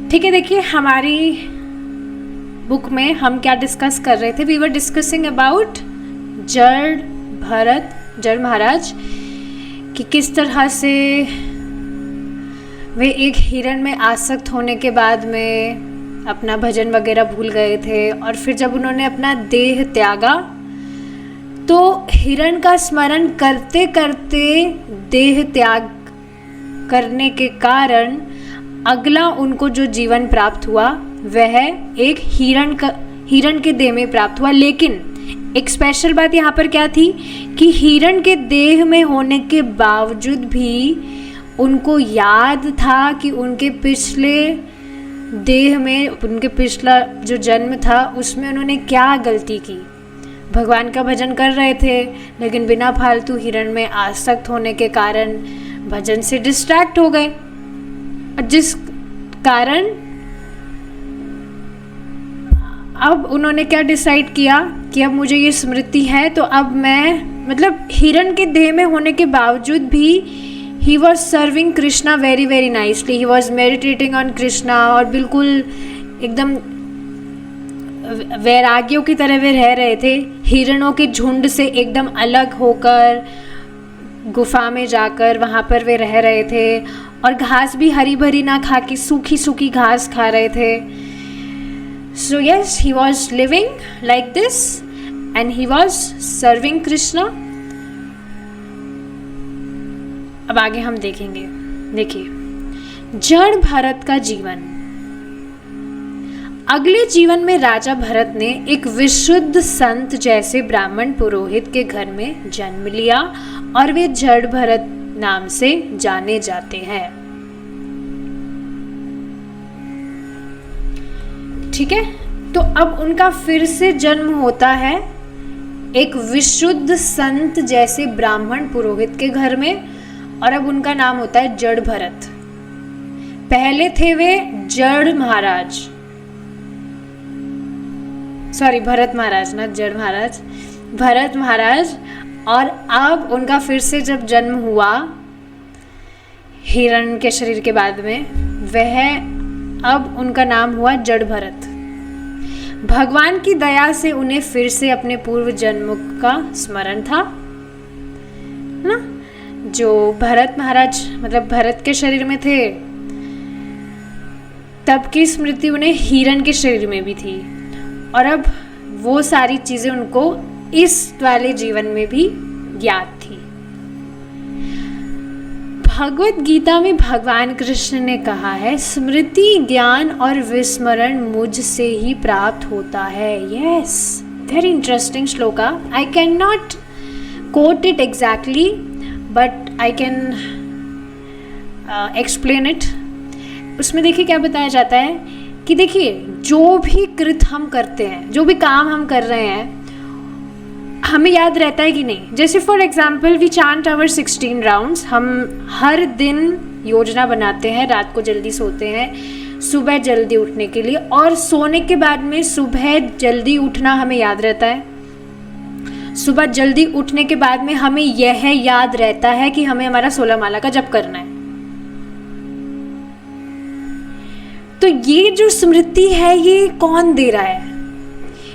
ठीक है, देखिए हमारी बुक में हम क्या डिस्कस कर रहे थे। वी वर डिस्कसिंग अबाउट जड़ महाराज कि किस तरह से वे एक हिरण में आसक्त होने के बाद में अपना भजन वगैरह भूल गए थे, और फिर जब उन्होंने अपना देह त्यागा तो हिरण का स्मरण करते करते देह त्याग करने के कारण अगला उनको जो जीवन प्राप्त हुआ वह एक हिरण के देह में प्राप्त हुआ। लेकिन एक स्पेशल बात यहाँ पर क्या थी कि हिरण के देह में होने के बावजूद भी उनको याद था कि उनके पिछले देह में, उनके पिछला जो जन्म था उसमें उन्होंने क्या गलती की। भगवान का भजन कर रहे थे लेकिन बिना फालतू हिरण में आसक्त होने के कारण भजन से डिस्ट्रैक्ट हो गए, जिस कारण अब उन्होंने क्या डिसाइड किया कि अब मुझे ये स्मृति है तो अब मैं, मतलब हिरण के देह में होने के बावजूद भी he was serving Krishna very very nicely, he was meditating on Krishna, और बिल्कुल एकदम वैरागियों की तरह वे रह रहे थे, हिरणों के झुंड से एकदम अलग होकर गुफा में जाकर वहाँ पर वे रह रहे थे, और घास भी हरी भरी ना खा के सूखी सूखी घास खा रहे थे। So yes, he was living like this and he was serving Krishna. अब आगे हम देखेंगे। देखिए, जड़ भरत का जीवन। अगले जीवन में राजा भरत ने एक विशुद्ध संत जैसे ब्राह्मण पुरोहित के घर में जन्म लिया और वे जड़ भरत नाम से जाने जाते हैं। ठीक है, तो अब उनका फिर से जन्म होता है एक विशुद्ध संत जैसे ब्राह्मण पुरोहित के घर में, और अब उनका नाम होता है जड़ भरत। पहले थे वे जड़ महाराज, सॉरी भरत महाराज, ना जड़ महाराज, भरत महाराज। और अब उनका फिर से जब जन्म हुआ हिरण के शरीर के बाद में, वह अब उनका नाम हुआ जड़ भरत। भगवान की दया से उन्हें फिर से अपने पूर्व जन्म का स्मरण था ना। जो भरत महाराज मतलब भरत के शरीर में थे तब की स्मृति उन्हें हिरण के शरीर में भी थी, और अब वो सारी चीजें उनको इस वाले जीवन में भी याद थी। भगवत गीता में भगवान कृष्ण ने कहा है, स्मृति ज्ञान और विस्मरण मुझ से ही प्राप्त होता है। Yes, very interesting shloka. I can not quote it exactly but I can explain it. उसमें देखिए क्या बताया जाता है कि देखिए जो भी कृत हम करते हैं, जो भी काम हम कर रहे हैं, हमें याद रहता है कि नहीं। जैसे for example we chant our 16 rounds. हम हर दिन योजना बनाते हैं, रात को जल्दी सोते हैं सुबह जल्दी उठने के लिए, और सोने के बाद में सुबह जल्दी उठना हमें याद रहता है। सुबह जल्दी उठने के बाद में हमें यह याद रहता है कि हमें हमारा 16 माला का जप करना है। तो ये जो स्मृति है ये कौन दे रहा है?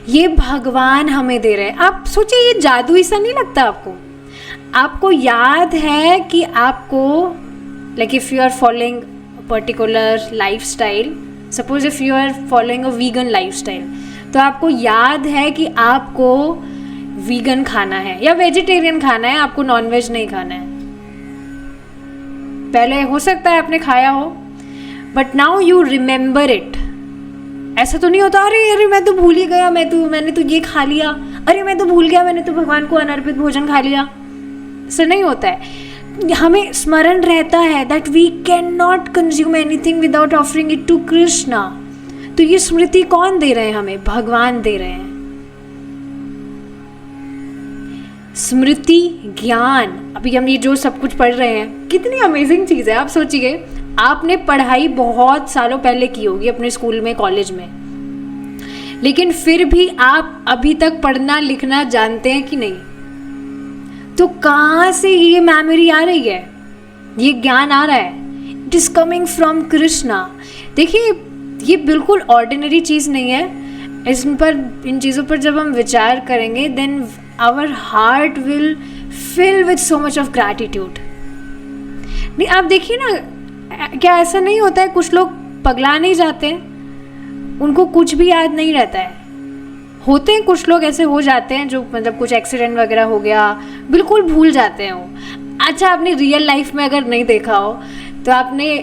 ये भगवान हमें दे रहे हैं। आप सोचिए, ये जादू ऐसा नहीं लगता आपको? आपको याद है कि आपको like if you are following particular life style, suppose if you are following a vegan life style, तो आपको याद है कि आपको वीगन खाना है या वेजिटेरियन खाना है, आपको नॉनवेज नहीं खाना है। पहले हो सकता है आपने खाया हो, but now you remember it. ऐसा तो नहीं होता अरे मैं तो भूल ही गया, मैंने तो ये खा लिया, अरे मैं तो भूल गया, मैंने तो भगवान को अनर्पित भोजन खा लिया। ऐसा नहीं होता है। हमें स्मरण रहता है that we can not consume anything without offering it to Krishna. तो ये स्मृति कौन दे रहे हैं हमें? भगवान दे रहे हैं। स्मृति ज्ञान, अभी हम ये जो सब कुछ पढ़ रहे हैं, कितनी अमेजिंग चीज़ है। आप सोचिए, आपने पढ़ाई बहुत सालों पहले की होगी अपने स्कूल में, कॉलेज में, लेकिन फिर भी आप अभी तक पढ़ना लिखना जानते हैं कि नहीं? तो कहाँ से ये मेमोरी आ रही है, ये ज्ञान आ रहा है? It is coming from Krishna. देखिए, ये बिल्कुल ऑर्डिनरी चीज़ नहीं है। इन चीज़ों पर जब हम विचार करेंगे then our heart will fill with so much of gratitude. नहीं, आप देखिए ना, क्या ऐसा नहीं होता है कुछ लोग पगला नहीं जाते हैं, उनको कुछ भी याद नहीं रहता है। होते हैं कुछ लोग ऐसे हो जाते हैं जो मतलब कुछ एक्सीडेंट वगैरह हो गया बिल्कुल भूल जाते हैं वो। अच्छा, आपने रियल लाइफ में अगर नहीं देखा हो तो आपने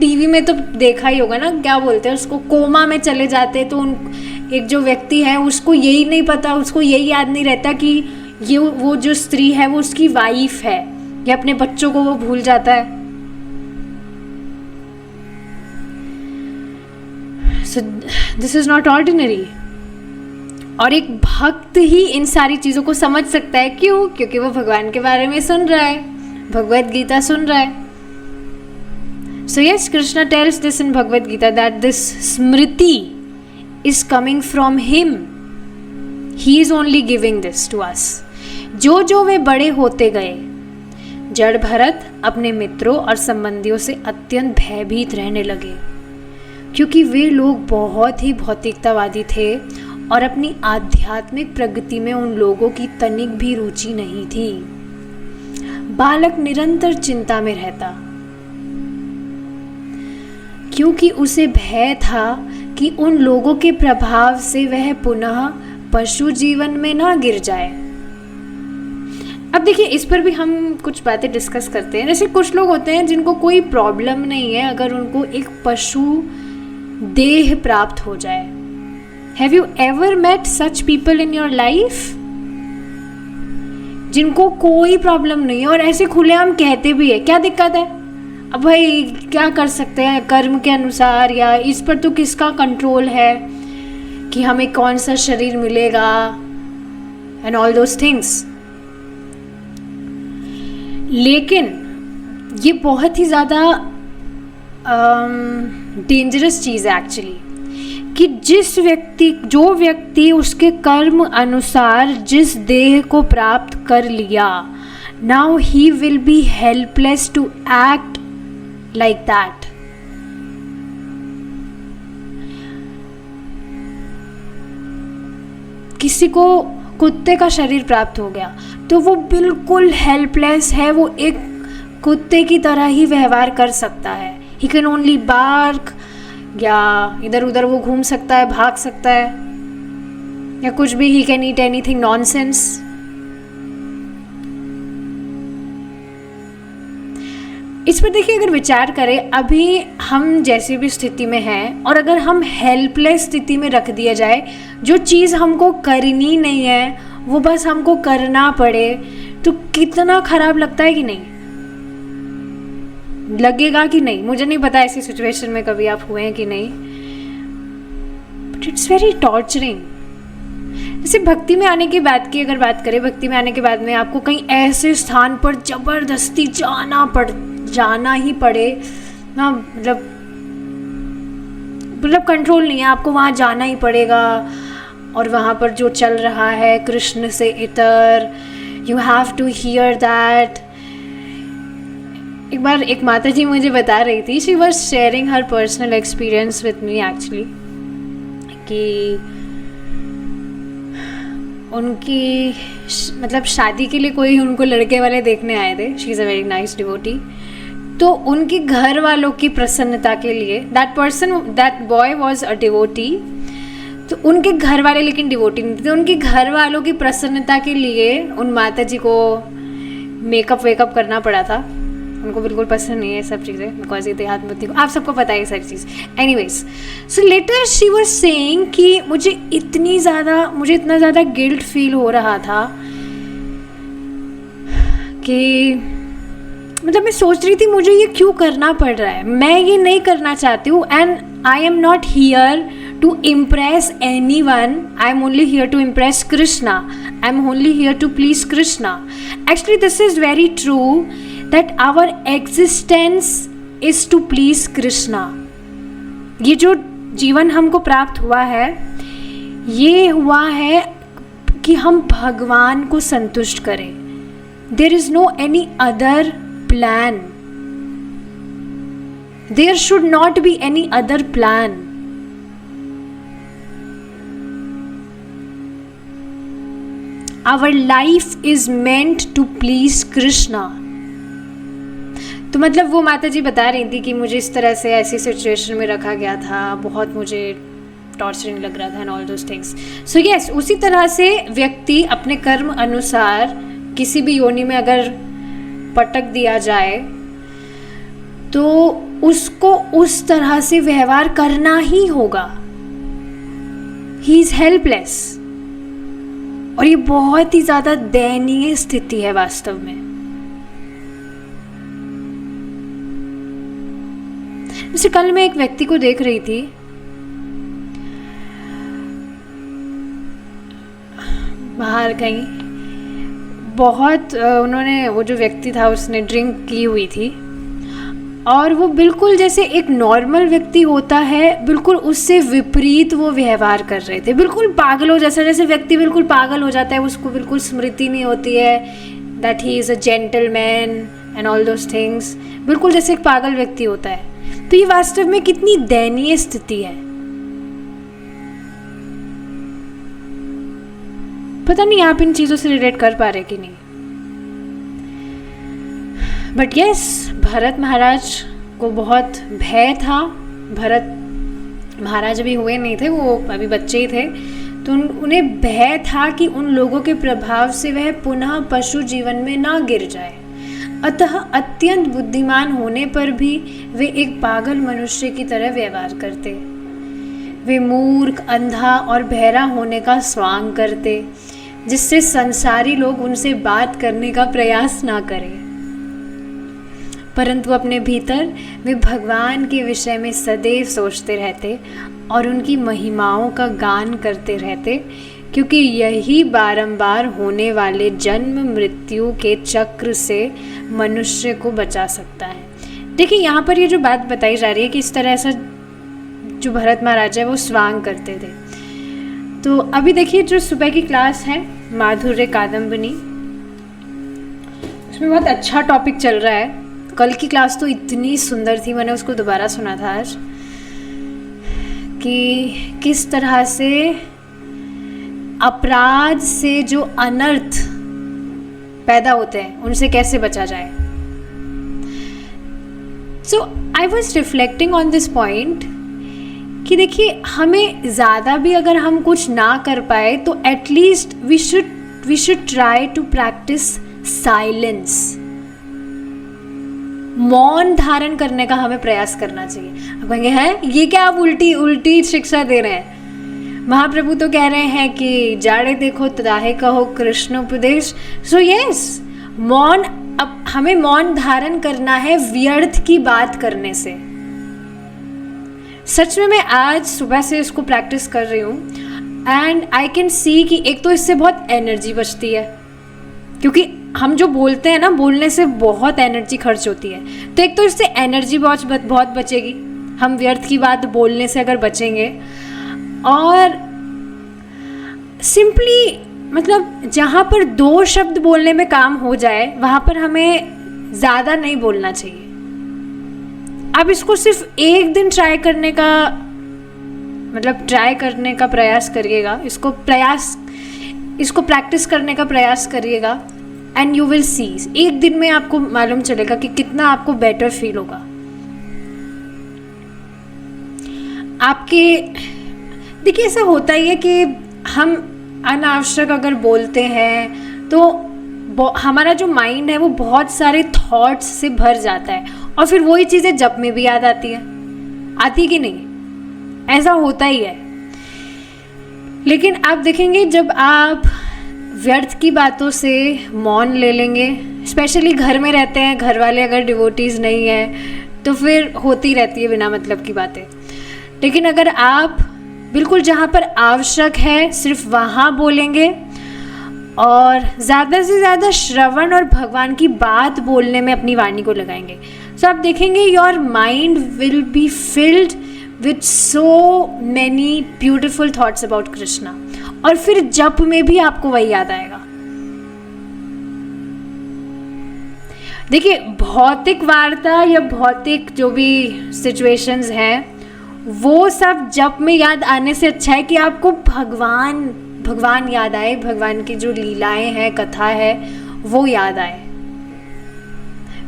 टीवी में तो देखा ही होगा ना, क्या बोलते हैं उसको, कोमा में चले जाते हैं। तो एक जो व्यक्ति है उसको यही नहीं पता, उसको यही याद नहीं रहता कि ये वो जो स्त्री है वो उसकी वाइफ है, या अपने बच्चों को वो भूल जाता है। So this is not ordinary। और एक भक्त ही इन सारी चीज़ों को समझ सकता है। क्यों? क्योंकि वो भगवान के बारे में सुन रहा है, भगवत गीता सुन रहा है। So yes, Krishna tells this in Bhagavad Gita that this smriti is coming from him. He is only giving this to us। जो वे बड़े होते गए, जड़ भरत अपने मित्रों और संबंधियों से अत्यंत भयभीत रहने लगे, क्योंकि वे लोग बहुत ही भौतिकतावादी थे और अपनी आध्यात्मिक प्रगति में उन लोगों की तनिक भी रुचि नहीं थी। बालक निरंतर चिंता में रहता, क्योंकि उसे भय था कि उन लोगों के प्रभाव से वह पुनः पशु जीवन में ना गिर जाए। अब देखिए, इस पर भी हम कुछ बातें डिस्कस करते हैं। जैसे कुछ लोग होते हैं जिनको कोई प्रॉब्लम नहीं है अगर उनको एक पशु देह प्राप्त हो जाए। Have you ever met such people in your life जिनको कोई प्रॉब्लम नहीं है और ऐसे खुलेआम कहते भी है क्या दिक्कत है, अब भाई क्या कर सकते हैं कर्म के अनुसार, या इस पर तो किसका कंट्रोल है कि हमें कौन सा शरीर मिलेगा एंड ऑल दोज थिंग्स। लेकिन ये बहुत ही ज़्यादा डेंजरस चीज़ है एक्चुअली, कि जो व्यक्ति उसके कर्म अनुसार जिस देह को प्राप्त कर लिया, now he will be helpless to act like that. किसी को कुत्ते का शरीर प्राप्त हो गया तो वो बिल्कुल हेल्पलेस है, वो एक कुत्ते की तरह ही व्यवहार कर सकता है। ही कैन ओनली बार्क, या इधर उधर वो घूम सकता है, भाग सकता है, या कुछ भी। He can eat anything nonsense. इस पर देखिए, अगर विचार करें, अभी हम जैसे भी स्थिति में हैं और अगर हम हेल्पलेस स्थिति में रख दिया जाए, जो चीज़ हमको करनी नहीं है वो बस हमको करना पड़े, तो कितना खराब लगता है कि नहीं, लगेगा कि नहीं। मुझे नहीं पता ऐसी सिचुएशन में कभी आप हुए हैं कि नहीं, बट इट्स वेरी टॉर्चरिंग। जैसे भक्ति में आने की बात की अगर बात करें, भक्ति में आने के बाद में आपको कहीं ऐसे स्थान पर जबरदस्ती जाना ही पड़े ना, मतलब कंट्रोल नहीं है, आपको वहाँ जाना ही पड़ेगा, और वहाँ पर जो चल रहा है कृष्ण से इतर, you have to hear that. एक बार एक माता जी मुझे बता रही थी, she was sharing her personal experience with me actually, कि उनकी मतलब शादी के लिए कोई उनको लड़के वाले देखने आए थे। She is a very nice devotee. तो उनके घर वालों की प्रसन्नता के लिए, that boy was a devotee, तो उनके घर वाले लेकिन डिवोटी नहीं थे। उनके घर वालों की प्रसन्नता के लिए उन माता जी को मेकअप करना पड़ा था। उनको बिल्कुल पसंद नहीं है सब चीज़ें, बिकॉज ये देहात्मति को आप सबको पता है ये सारी चीज़। Anyways, so later she was saying कि मुझे इतना ज़्यादा गिल्ट फील हो रहा था कि मतलब मैं सोच रही थी मुझे ये क्यों करना पड़ रहा है, मैं ये नहीं करना चाहती हूँ, and I am not here to impress anyone, I am only here to impress Krishna, I am only here to please Krishna. Actually this is very true that our existence is to please Krishna. ये जो जीवन हमको प्राप्त हुआ है, ये हुआ है कि हम भगवान को संतुष्ट करें। There is no any other plan. There should not be any other plan. Our life is meant to please Krishna. तो मतलब वो माता जी बता रही थी कि मुझे इस तरह से ऐसी सिचुएशन में रखा गया था, बहुत मुझे टॉर्चरिंग लग रहा था and all those things. So yes, उसी तरह से व्यक्ति अपने कर्म अनुसार किसी भी योनि में अगर पटक दिया जाए तो उसको उस तरह से व्यवहार करना ही होगा। He is helpless. और ये बहुत ही ज़्यादा दयनीय स्थिति है वास्तव में। जैसे कल मैं एक व्यक्ति को देख रही थी, बाहर कहीं, बहुत उन्होंने, वो जो व्यक्ति था उसने ड्रिंक की हुई थी और वो बिल्कुल जैसे एक नॉर्मल व्यक्ति होता है, बिल्कुल उससे विपरीत वो व्यवहार कर रहे थे। बिल्कुल पागलों जैसा, जैसे व्यक्ति बिल्कुल पागल हो जाता है, उसको बिल्कुल स्मृति नहीं होती है that he is a gentleman and all those things. बिल्कुल जैसे एक पागल व्यक्ति होता है। तो ये वास्तव में कितनी दयनीय स्थिति है। पता नहीं आप इन चीज़ों से रिलेट कर पा रहे कि नहीं। बट यस, भरत महाराज को बहुत भय था। भरत महाराज अभी हुए नहीं थे, वो अभी बच्चे ही थे। तो उन्हें भय था कि उन लोगों के प्रभाव से वह पुनः पशु जीवन में ना गिर जाए। अतः अत्यंत बुद्धिमान होने पर भी वे एक पागल मनुष्य की तरह व्यवहार करते। वे मूर्ख, अंधा और बहरा होने का स्वांग करते, जिससे संसारी लोग उनसे बात करने का प्रयास ना करें। परंतु अपने भीतर वे भगवान के विषय में सदैव सोचते रहते और उनकी महिमाओं का गान करते रहते, क्योंकि यही बारंबार होने वाले जन्म मृत्यु के चक्र से मनुष्य को बचा सकता है। देखिए, यहाँ पर ये जो बात बताई जा रही है कि इस तरह ऐसा जो भरत महाराज है वो स्वांग करते थे। तो अभी देखिए, जो सुबह की क्लास है माधुर्य कादम्बिनी, उसमें बहुत अच्छा टॉपिक चल रहा है। कल की क्लास तो इतनी सुंदर थी, मैंने उसको दोबारा सुना था आज, कि किस तरह से अपराध से जो अनर्थ पैदा होते हैं उनसे कैसे बचा जाए। So I was reflecting on this point कि देखिए, हमें ज़्यादा भी अगर हम कुछ ना कर पाए तो at least we should try to practice silence. मौन धारण करने का हमें प्रयास करना चाहिए। आप कहेंगे, हैं ये क्या आप उल्टी शिक्षा दे रहे हैं? महाप्रभु तो कह रहे हैं कि जाड़े देखो तदाहे कहो कृष्ण उपदेश। सो यस, मौन, अब हमें मौन धारण करना है व्यर्थ की बात करने से। सच में मैं आज सुबह से इसको प्रैक्टिस कर रही हूँ एंड आई कैन सी कि एक तो इससे बहुत एनर्जी बचती है, क्योंकि हम जो बोलते हैं ना, बोलने से बहुत एनर्जी खर्च होती है। तो एक तो इससे एनर्जी बहुत बचेगी, हम व्यर्थ की बात बोलने से अगर बचेंगे। और सिंपली मतलब जहाँ पर 2 शब्द बोलने में काम हो जाए वहाँ पर हमें ज़्यादा नहीं बोलना चाहिए। आप इसको सिर्फ एक दिन ट्राई करने का प्रयास करिएगा, इसको प्रैक्टिस करने का प्रयास करिएगा एंड यू विल सी, एक दिन में आपको मालूम चलेगा कि कितना आपको बेटर फील होगा। आपके देखिए, ऐसा होता ही है कि हम अनावश्यक अगर बोलते हैं तो हमारा जो माइंड है वो बहुत सारे थॉट्स से भर जाता है और फिर वही चीज़ें जब में भी याद आती कि नहीं? ऐसा होता ही है। लेकिन आप देखेंगे, जब आप व्यर्थ की बातों से मौन ले लेंगे, स्पेशली घर में रहते हैं, घर वाले अगर डिवोटीज नहीं है तो फिर होती रहती है बिना मतलब की बातें। लेकिन अगर आप बिल्कुल जहाँ पर आवश्यक है सिर्फ वहाँ बोलेंगे और ज़्यादा से ज़्यादा श्रवण और भगवान की बात बोलने में अपनी वाणी को लगाएंगे, तो आप देखेंगे your mind will be filled with so many beautiful thoughts about Krishna. और फिर जप में भी आपको वही याद आएगा। देखिए, भौतिक वार्ता या भौतिक जो भी सिचुएशंस हैं वो सब जप में याद आने से अच्छा है कि आपको भगवान याद आए, भगवान की जो लीलाएं हैं, कथा है, वो याद आए।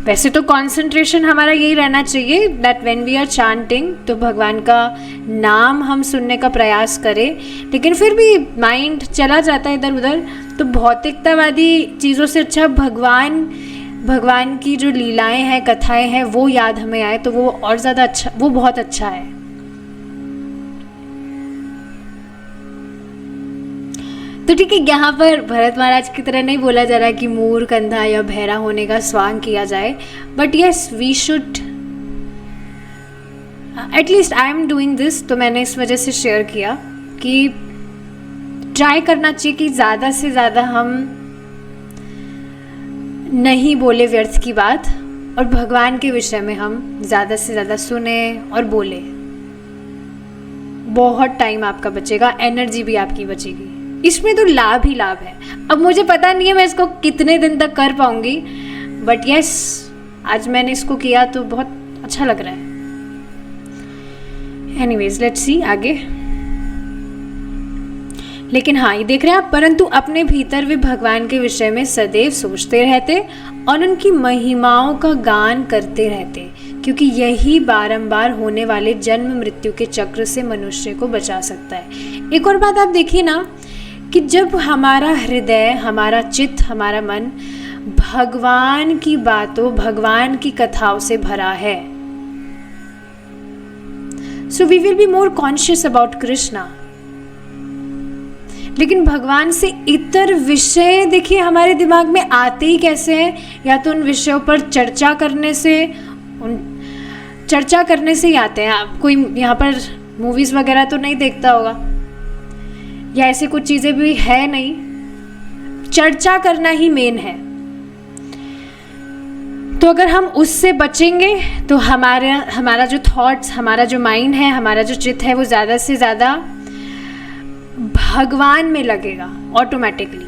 वैसे तो कंसंट्रेशन हमारा यही रहना चाहिए that when we are chanting, तो भगवान का नाम हम सुनने का प्रयास करें, लेकिन फिर भी माइंड चला जाता है इधर उधर। तो भौतिकतावादी चीज़ों से अच्छा भगवान की जो लीलाएं हैं, कथाएं हैं, वो याद हमें आए तो वो और ज़्यादा अच्छा, वो बहुत अच्छा है। तो ठीक है, यहाँ पर भरत महाराज की तरह नहीं बोला जा रहा कि मूर्ख, अंधा या बहरा होने का स्वांग किया जाए, but yes we should, at least I am doing this, तो मैंने इस वजह से शेयर किया कि ट्राई करना चाहिए कि ज़्यादा से ज़्यादा हम नहीं बोले व्यर्थ की बात, और भगवान के विषय में हम ज़्यादा से ज़्यादा सुने और बोले। बहुत टाइम आपका बचेगा, एनर्जी भी आपकी बचेगी, इसमें तो लाभ ही लाभ है। अब मुझे पता नहीं है मैं इसको कितने दिन तक कर पाऊंगी, बट यस आज मैंने इसको किया तो बहुत अच्छा लग रहा है। एनीवेज लेट्स सी आगे। लेकिन हाँ, ये देख रहे हैं आप, परंतु अपने भीतर वे भगवान के विषय में सदैव सोचते रहते और उनकी महिमाओं का गान करते रहते, क्योंकि यही बारंबार होने वाले जन्म मृत्यु के चक्र से मनुष्य को बचा सकता है। एक और बात आप देखिए ना कि जब हमारा हृदय, हमारा चित्त, हमारा मन भगवान की बातों, भगवान की कथाओं से भरा है, so we will be more conscious about Krishna. लेकिन भगवान से इतर विषय देखिए हमारे दिमाग में आते ही कैसे हैं, या तो उन विषयों पर चर्चा करने से ही आते हैं। आप कोई यहाँ पर मूवीज वगैरह तो नहीं देखता होगा, या ऐसे कुछ चीजें भी है नहीं, चर्चा करना ही मेन है। तो अगर हम उससे बचेंगे तो हमारा जो थॉट्स, हमारा जो माइंड है, हमारा जो चित्त है, वो ज़्यादा से ज़्यादा भगवान में लगेगा ऑटोमेटिकली।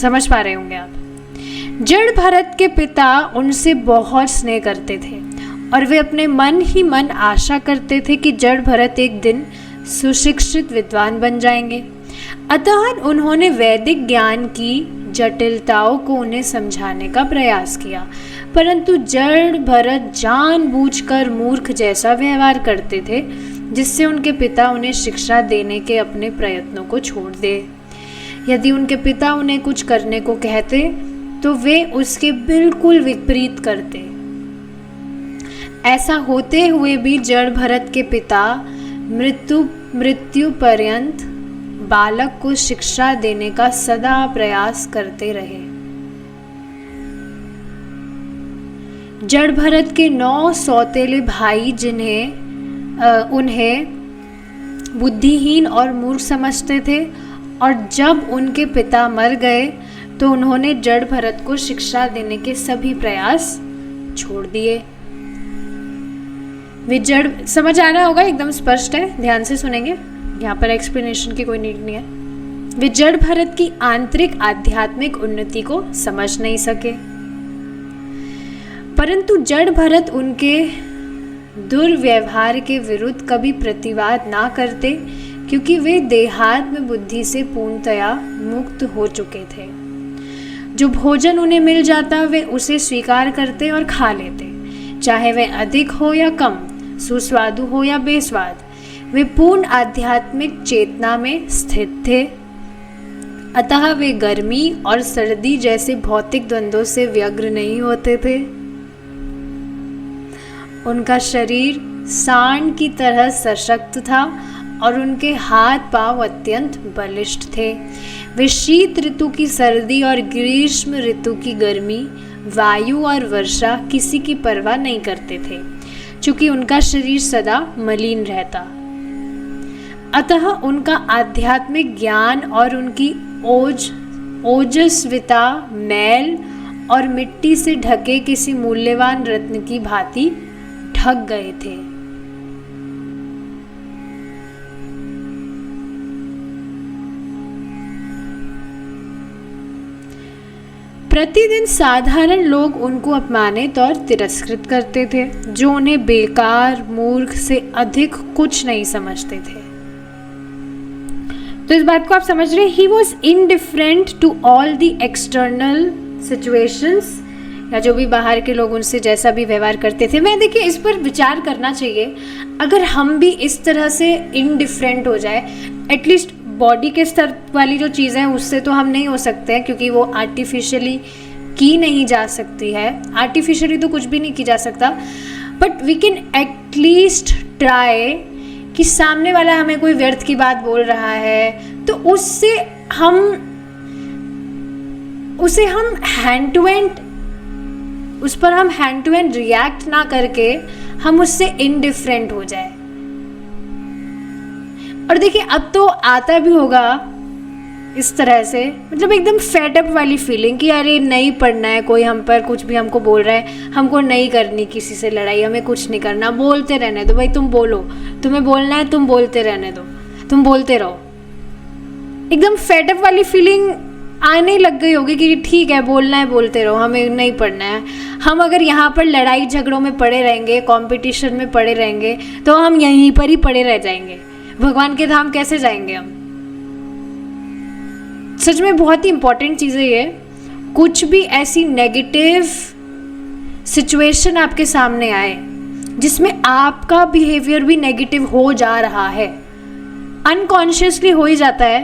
समझ पा रहे होंगे आप। जड़ भरत के पिता उनसे बहुत स्नेह करते थे और वे अपने मन ही मन आशा करते थे कि जड़ भरत एक दिन सुशिक्षित विद्वान बन जाएंगे। अतः उन्होंने वैदिक ज्ञान की जटिलताओं को उन्हें समझाने का प्रयास किया, परंतु जड़ भरत जानबूझकर मूर्ख जैसा व्यवहार करते थे, जिससे उनके पिता उन्हें शिक्षा देने के अपने प्रयत्नों को छोड़ दे। यदि उनके पिता उन्हें कुछ करने को कहते तो वे उसके बिल्कुल विपरीत करते। ऐसा होते हुए भी जड़ भरत के पिता मृत्यु पर्यंत बालक को शिक्षा देने का सदा प्रयास करते रहे। जड़ भरत के 9 सौतेले भाई उन्हें बुद्धिहीन और मूर्ख समझते थे, और जब उनके पिता मर गए तो उन्होंने जड़ भरत को शिक्षा देने के सभी प्रयास छोड़ दिए। समझ आ रहा होगा, एकदम स्पष्ट है, ध्यान से सुनेंगे, यहाँ पर एक्सप्लेनेशन की कोई नीड नहीं है। वे जड़ भरत की आंतरिक आध्यात्मिक उन्नति को समझ नहीं सके, परंतु जड़ भरत उनके दुर्व्यवहार के विरुद्ध कभी प्रतिवाद ना करते, क्योंकि वे देहात्म बुद्धि से पूर्णतया मुक्त हो चुके थे। जो भोजन उन्हें मिल जाता वे उसे स्वीकार करते और खा लेते, चाहे वह अधिक हो या कम, सुस्वादु हो या बेस्वाद। वे पूर्ण आध्यात्मिक चेतना में स्थित थे, अतः वे गर्मी और सर्दी जैसे भौतिक द्वंद्वों से व्यग्र नहीं होते थे। उनका शरीर सांड की तरह सशक्त था और उनके हाथ पांव अत्यंत बलिष्ठ थे। वे शीत ऋतु की सर्दी और ग्रीष्म ऋतु की गर्मी, वायु और वर्षा किसी की परवाह नहीं करते थे, चूंकि उनका शरीर सदा मलिन रहता। अतः उनका आध्यात्मिक ज्ञान और उनकी ओजस्विता मैल और मिट्टी से ढके किसी मूल्यवान रत्न की भांति ढक गए थे। प्रतिदिन साधारण लोग उनको अपमानित और तिरस्कृत करते थे, जो उन्हें बेकार, मूर्ख से अधिक कुछ नहीं समझते थे। तो इस बात को आप समझ रहे हैं, he was indifferent to all the external situations, या जो भी बाहर के लोग उनसे जैसा भी व्यवहार करते थे। मैं देखिए इस पर विचार करना चाहिए, अगर हम भी इस तरह से इनडिफरेंट हो जाए, एटलीस्ट बॉडी के स्तर वाली जो चीज़ें हैं उससे तो हम नहीं हो सकते हैं, क्योंकि वो आर्टिफिशियली की नहीं जा सकती है, आर्टिफिशियली तो कुछ भी नहीं की जा सकता, but we can at least try कि सामने वाला हमें कोई व्यर्थ की बात बोल रहा है तो उसे हम हैंड टू हैंड, उस पर हम हैंड टू हैंड रिएक्ट ना करके हम उससे इनडिफरेंट हो जाए। और देखिए अब तो आता भी होगा इस तरह से, मतलब एकदम फेडअप वाली फीलिंग कि अरे नहीं पढ़ना है, कोई हम पर कुछ भी हमको बोल रहा है, हमको नहीं करनी किसी से लड़ाई, हमें कुछ नहीं करना, बोलते रहने दो भाई, तुम बोलो, तुम्हें बोलना है तुम बोलते रहने दो, तुम बोलते रहो। एकदम फेडअप वाली फीलिंग आने लग गई होगी कि ठीक है बोलना है बोलते रहो, हमें नहीं पढ़ना है। हम अगर यहाँ पर लड़ाई झगड़ों में पड़े रहेंगे, कंपटीशन में पड़े रहेंगे, तो हम यहीं पर ही पड़े रह जाएंगे, भगवान के धाम कैसे जाएंगे हम। सच में बहुत ही इंपॉर्टेंट चीज़ है ये। कुछ भी ऐसी नेगेटिव सिचुएशन आपके सामने आए जिसमें आपका बिहेवियर भी नेगेटिव हो जा रहा है, अनकॉन्शियसली हो ही जाता है,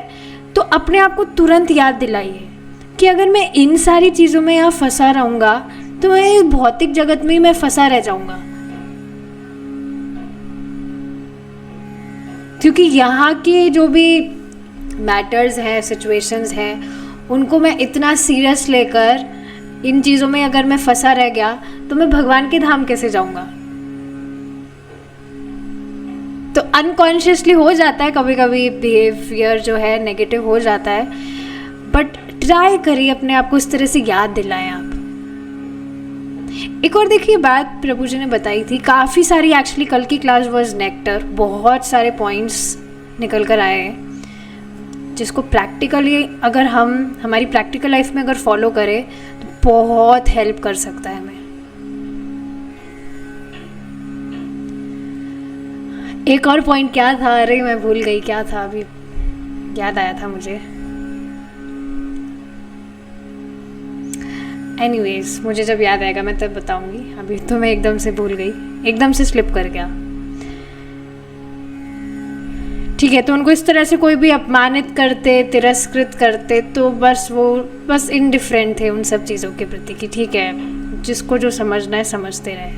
तो अपने आप को तुरंत याद दिलाइए कि अगर मैं इन सारी चीज़ों में यहाँ फंसा रहूँगा तो मैं भौतिक जगत में ही मैं फंसा रह जाऊँगा, क्योंकि यहाँ के जो भी मैटर्स हैं, सिचुएशंस हैं, उनको मैं इतना सीरियस लेकर इन चीज़ों में अगर मैं फंसा रह गया तो मैं भगवान के धाम कैसे जाऊँगा। तो अनकॉन्शियसली हो जाता है कभी कभी बिहेवियर जो है नेगेटिव हो जाता है, बट ट्राई करिए अपने आप को इस तरह से याद दिलाएं आप। एक और देखिए बात प्रभु जी ने बताई थी, काफ़ी सारी एक्चुअली कल की क्लास वाज नेक्टर, बहुत सारे पॉइंट्स निकल कर आए हैं जिसको प्रैक्टिकली अगर हम हमारी प्रैक्टिकल लाइफ में अगर फॉलो करें तो बहुत हेल्प कर सकता है हमें। एक और पॉइंट क्या था, अरे मैं भूल गई क्या था, अभी याद आया था मुझे। एनीवेज मुझे जब याद आएगा मैं तब बताऊंगी, अभी तो मैं एकदम से भूल गई, एकदम से स्लिप कर गया। ठीक है, तो उनको इस तरह से कोई भी अपमानित करते, तिरस्कृत करते तो वो इनडिफरेंट थे उन सब चीज़ों के प्रति कि ठीक है जिसको जो समझना है समझते रहे।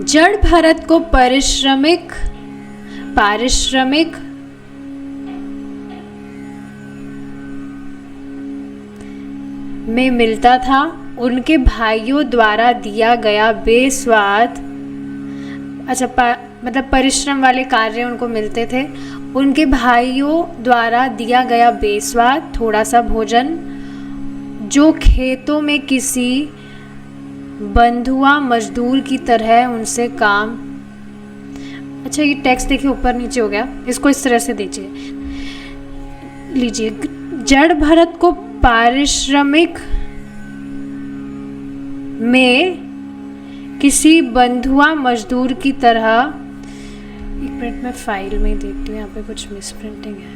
जड़ भरत को पारिश्रमिक में मिलता था, उनके भाइयों द्वारा दिया गया बेस्वाद, मतलब परिश्रम वाले कार्य उनको मिलते थे, उनके भाइयों द्वारा दिया गया बेस्वाद थोड़ा सा भोजन, जो खेतों में किसी बंधुआ मजदूर की तरह उनसे काम। अच्छा ये टेक्स्ट देखिए ऊपर नीचे हो गया, इसको इस तरह से लीजिए। जड़ भरत को पारिश्रमिक में किसी बंधुआ मजदूर की तरह, एक मिनट में फाइल में देखती हूँ, यहाँ पे कुछ मिसप्रिंटिंग है।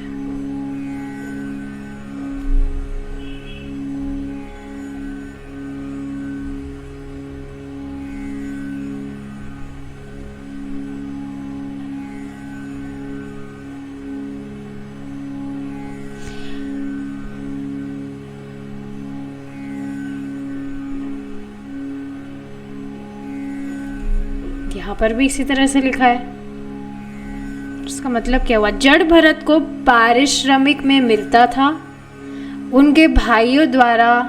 यहाँ पर भी इसी तरह से लिखा है, इसका मतलब क्या हुआ? जड़ भरत को पारिश्रमिक में मिलता था, उनके भाइयों द्वारा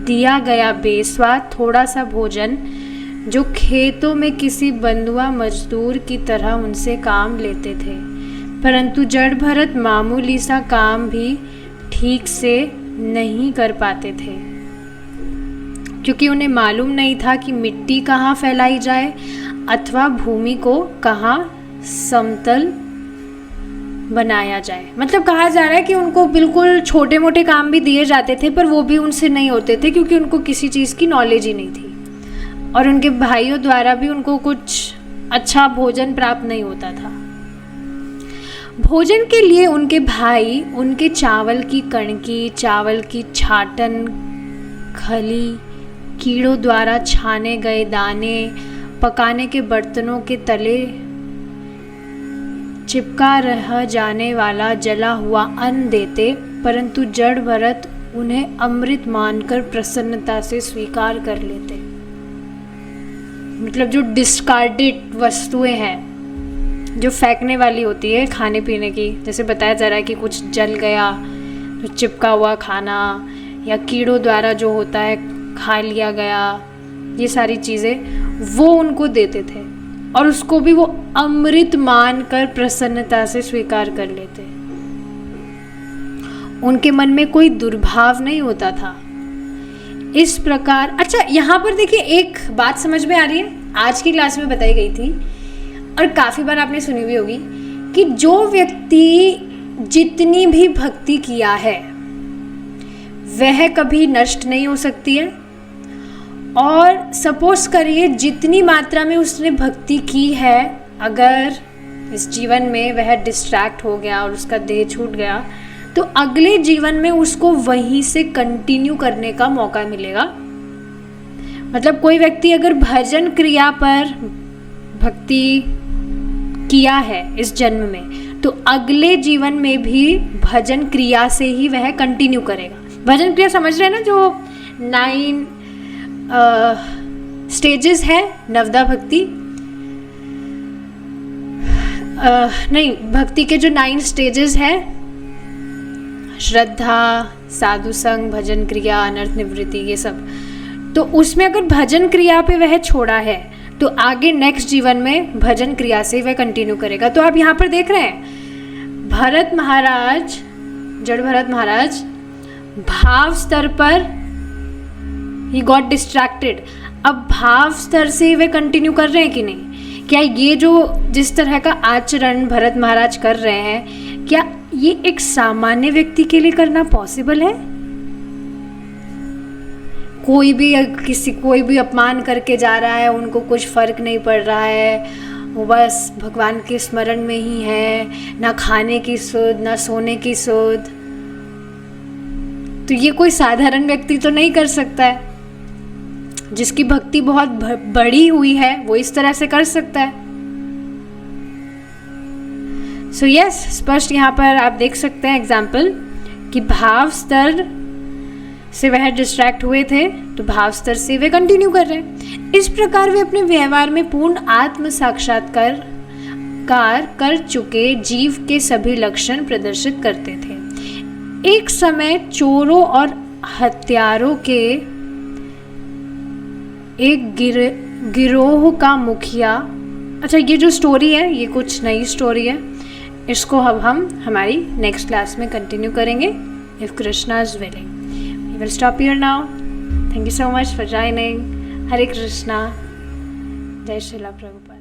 दिया गया बेस्वाद थोड़ा सा भोजन, जो खेतों में किसी बंधुआ मजदूर की तरह उनसे काम लेते थे, परंतु जड़ भरत मामूली सा काम भी ठीक से नहीं कर पाते थे, क्योंकि उन्हें मालूम नहीं था कि मिट्टी कहाँ फैलाई जाए अथवा भूमि को कहाँ समतल बनाया जाए। मतलब कहा जा रहा है कि उनको बिल्कुल छोटे मोटे काम भी दिए जाते थे, पर वो भी उनसे नहीं होते थे क्योंकि उनको किसी चीज़ की नॉलेज ही नहीं थी, और उनके भाइयों द्वारा भी उनको कुछ अच्छा भोजन प्राप्त नहीं होता था। भोजन के लिए उनके भाई उनके चावल की कणकी, चावल की छाटन, खली, कीड़ों द्वारा छाने गए दाने, पकाने के बर्तनों के तले चिपका रह जाने वाला जला हुआ अन्न देते, परंतु जड़ भरत उन्हें अमृत मानकर प्रसन्नता से स्वीकार कर लेते। मतलब जो डिस्कार्डेड वस्तुएं हैं, जो फेंकने वाली होती है खाने पीने की, जैसे बताया जा रहा है कि कुछ जल गया, जो चिपका हुआ खाना, या कीड़ों द्वारा जो होता है खा लिया गया, ये सारी चीज़ें वो उनको देते थे और उसको भी वो अमृत मानकर प्रसन्नता से स्वीकार कर लेते। उनके मन में कोई दुर्भाव नहीं होता था। इस प्रकार, अच्छा यहाँ पर देखिए एक बात समझ में आ रही है, आज की क्लास में बताई गई थी और काफ़ी बार आपने सुनी भी होगी कि जो व्यक्ति जितनी भी भक्ति किया है वह कभी नष्ट नहीं हो सकती है। और सपोज करिए जितनी मात्रा में उसने भक्ति की है, अगर इस जीवन में वह डिस्ट्रैक्ट हो गया और उसका देह छूट गया, तो अगले जीवन में उसको वहीं से कंटिन्यू करने का मौका मिलेगा। मतलब कोई व्यक्ति अगर भजन क्रिया पर भक्ति किया है इस जन्म में, तो अगले जीवन में भी भजन क्रिया से ही वह कंटिन्यू करेगा। भजन क्रिया समझ रहे हैं ना, जो 9 स्टेजेस है नवदा भक्ति, नहीं, भक्ति के जो 9 स्टेजेस है, श्रद्धा, साधु संग, भजन क्रिया, अनर्थ निवृत्ति, ये सब, तो उसमें अगर भजन क्रिया पे वह छोड़ा है तो आगे नेक्स्ट जीवन में भजन क्रिया से वह कंटिन्यू करेगा। तो आप यहाँ पर देख रहे हैं भरत महाराज, जड़ भरत महाराज भाव स्तर पर ही गॉट डिस्ट्रैक्टेड। अब भाव स्तर से वे कंटिन्यू कर रहे हैं कि नहीं? क्या ये जो जिस तरह का आचरण भरत महाराज कर रहे हैं, क्या ये एक सामान्य व्यक्ति के लिए करना पॉसिबल है? कोई भी अपमान करके जा रहा है, उनको कुछ फर्क नहीं पड़ रहा है, वो बस भगवान के स्मरण में ही है, ना खाने की सुध, ना सोने की सुध। तो ये कोई साधारण व्यक्ति तो नहीं कर सकता है। जिसकी भक्ति बहुत बड़ी हुई है वो इस तरह से कर सकता है। सो यस, स्पष्ट यहाँ पर आप देख सकते हैं एग्जाम्पल कि भाव स्तर से वह डिस्ट्रैक्ट हुए थे तो भाव स्तर से वे कंटिन्यू कर रहे हैं। इस प्रकार वे अपने व्यवहार में पूर्ण आत्म साक्षात्कार कर चुके जीव के सभी लक्षण प्रदर्शित करते थे। एक समय चोरों और हत्यारों के एक गिरोह का मुखिया, अच्छा ये जो स्टोरी है ये कुछ नई स्टोरी है, इसको अब हम हमारी नेक्स्ट क्लास में कंटिन्यू करेंगे if Krishna is willing. We will stop here now. Thank you so much for joining. Hare Krishna. जय श्रीला प्रभुपाद।